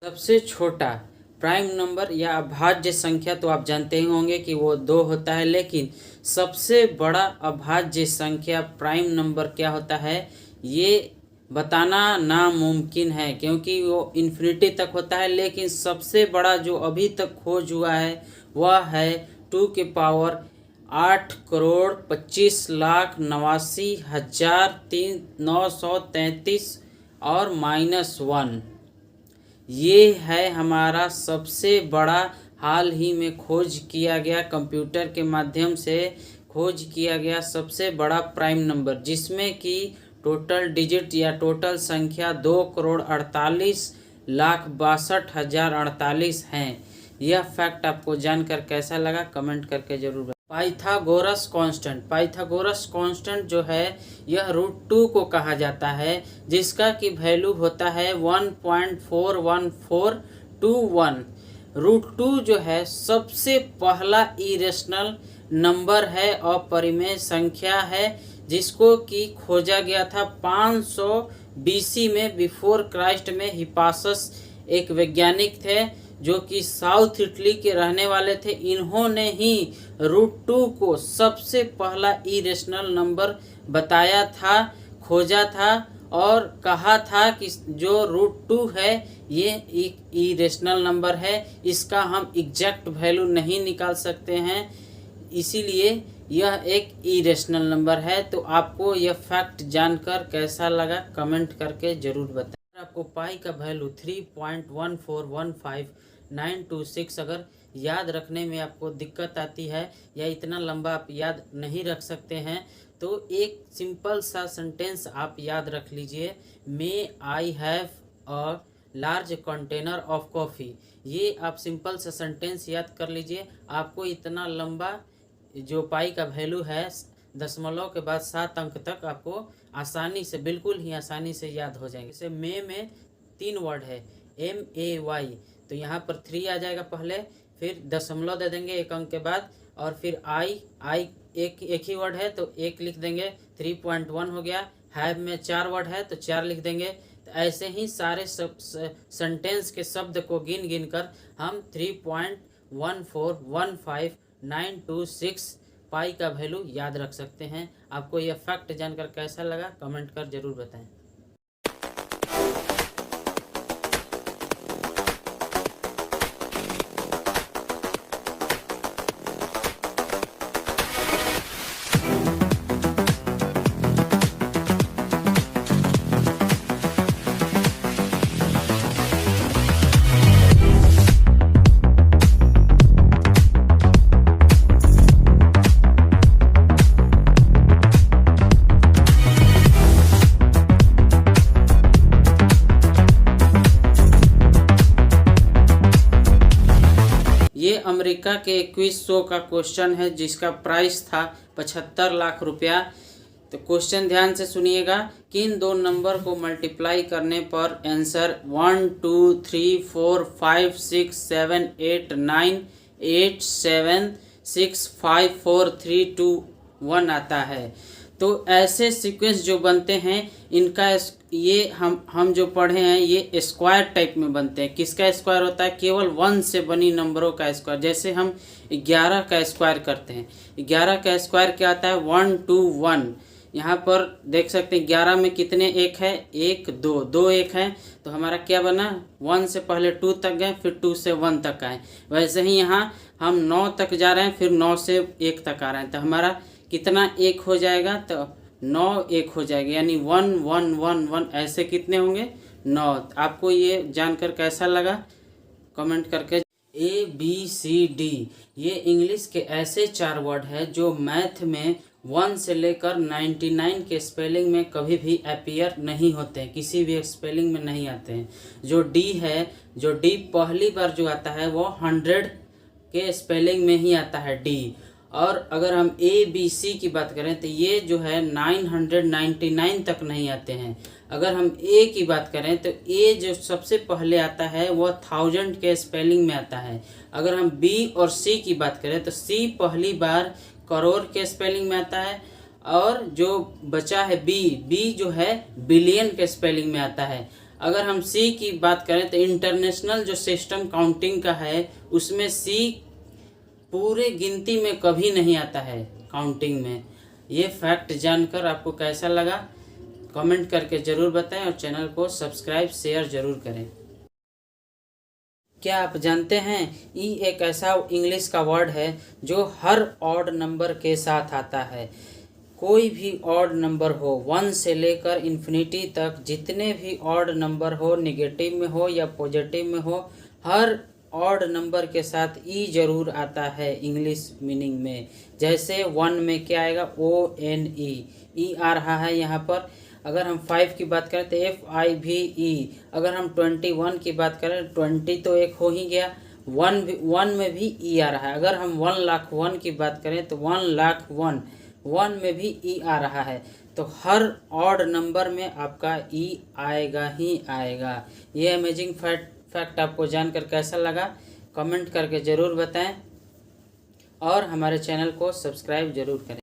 सबसे छोटा prime number या अभाज्य संख्या तो आप जानते ही होंगे कि वो 2 होता है, लेकिन सबसे बड़ा अभाज्य संख्या प्राइम नंबर क्या होता है ये बताना नामुमकिन है, क्योंकि वो इन्फिनिटी तक होता है। लेकिन सबसे बड़ा जो अभी तक खोज हुआ है वह है 2 के पावर 8,25,89,933 और -1। ये है हमारा सबसे बड़ा हाल ही में खोज किया गया, कंप्यूटर के माध्यम से खोज किया गया सबसे बड़ा प्राइम नंबर, जिसमें कि टोटल डिजिट या टोटल संख्या 2,48,62,68 हैं। यह फैक्ट आपको जानकर कैसा लगा कमेंट करके जरूर बताएं। पाइथागोरस कांस्टेंट जो है यह √2 को कहा जाता है, जिसका कि वैल्यू होता है 1.41421। √2 जो है सबसे पहला इरेशनल नंबर है, अपरिमेय संख्या है, जिसको कि खोजा गया था 500 BC में, बिफोर क्राइस्ट में। हिपासस एक वैज्ञानिक थे जो कि साउथ इटली के रहने वाले थे। इन्होंने ही √2 को सबसे पहला इरेशनल नंबर बताया था, खोजा था और कहा था कि जो √2 है ये एक इरेशनल नंबर है, इसका हम एग्जैक्ट वैल्यू नहीं निकाल सकते हैं, इसीलिए यह एक इरेशनल नंबर है। तो आपको यह फैक्ट जानकर कैसा लगा कमेंट करके जरूर बताएं। आपको पाई का वैल्यू 3.1415926 अगर याद रखने में आपको दिक्कत आती है या इतना लंबा आप याद नहीं रख सकते हैं, तो एक सिंपल सा सेंटेंस आप याद रख लीजिए, may I have a large container of coffee. ये आप सिंपल सा सेंटेंस याद कर लीजिए, आपको इतना लंबा जो पाई का वैल्यू है दशमलव के बाद 7 अंक तक आपको आसानी से, बिल्कुल ही आसानी से याद हो जाएंगे। जैसे मे में 3 वर्ड है MAY, तो यहाँ पर 3 आ जाएगा पहले, फिर दशमलव दे देंगे 1 अंक के बाद, और फिर आई एक ही वर्ड है तो 1 लिख देंगे, 3.1 हो गया। हैव में 4 वर्ड है तो 4 लिख देंगे। तो ऐसे ही सारे सेंटेंस के शब्द को गिन कर हम 3.1415926 पाई का वैल्यू याद रख सकते हैं। आपको यह फैक्ट जानकर कैसा लगा कमेंट कर जरूर बताएं। ये अमेरिका के क्विज शो का क्वेश्चन है, जिसका प्राइस था 75 लाख रुपया। तो क्वेश्चन ध्यान से सुनिएगा, किन 2 नंबर को मल्टीप्लाई करने पर आंसर 1 2 3 4 5 6 7 8 9 8 7 6 5 4 3 2 1 आता है। तो ऐसे सीक्वेंस जो बनते हैं इनका ये हम जो पढ़े हैं ये स्क्वायर टाइप में बनते हैं। किसका स्क्वायर होता है? केवल 1 से बनी नंबरों का स्क्वायर। जैसे हम 11 का स्क्वायर करते हैं, 11 का स्क्वायर क्या आता है? 1 2 1। यहाँ पर देख सकते हैं 11 में कितने एक है? 1 2 2 एक है, तो हमारा क्या बना? 1 से पहले 2 तक गए, फिर 2 से 1 तक आए। वैसे ही यहाँ हम 9 तक जा रहे हैं, फिर 9 से 1 तक आ रहे हैं, तो हमारा कितना एक हो जाएगा? तो 9 एक हो जाएगा, यानी 1 1 1 1। ऐसे कितने होंगे? 9। आपको ये जानकर कैसा लगा कमेंट करके। ABCD ये इंग्लिश के ऐसे 4 वर्ड है जो मैथ में 1 से लेकर 99 के स्पेलिंग में कभी भी अपीयर नहीं होते हैं, किसी भी स्पेलिंग में नहीं आते हैं। जो D है, जो D पहली बार जो आता है वो 100 के स्पेलिंग में ही आता है D। और अगर हम ABC की बात करें तो ये जो है 999 तक नहीं आते हैं। अगर हम A की बात करें तो A जो सबसे पहले आता है वो 1000 के स्पेलिंग में आता है। अगर हम B और C की बात करें तो C पहली बार करोड़ के स्पेलिंग में आता है, और जो बचा है B जो है बिलियन के स्पेलिंग में आता है। अगर हम सी की बात करें तो इंटरनेशनल जो सिस्टम काउंटिंग का है उसमें सी पूरे गिनती में कभी नहीं आता है काउंटिंग में। ये फैक्ट जानकर आपको कैसा लगा कमेंट करके ज़रूर बताएं और चैनल को सब्सक्राइब शेयर ज़रूर करें। क्या आप जानते हैं ई एक ऐसा इंग्लिश का वर्ड है जो हर ऑड नंबर के साथ आता है। कोई भी ऑड नंबर हो 1 से लेकर इन्फिनिटी तक, जितने भी ऑड नंबर हो, नेगेटिव में हो या पॉजिटिव में हो, हर ऑड नंबर के साथ ई जरूर आता है इंग्लिश मीनिंग में। जैसे 1 में क्या आएगा, ONE, ई आ रहा है यहाँ पर। अगर हम 5 की बात करें तो FIVE। अगर हम 21 की बात करें, 20 तो एक हो ही गया, 1 में भी ई आ रहा है। अगर हम 1,01,000 की बात करें तो 1,01,000, 1 में भी ई आ रहा है। तो हर ऑड नंबर में आपका ई आएगा ही आएगा। ये अमेजिंग फैक्ट आपको जानकर कैसा लगा कमेंट करके ज़रूर बताएं और हमारे चैनल को सब्सक्राइब ज़रूर करें।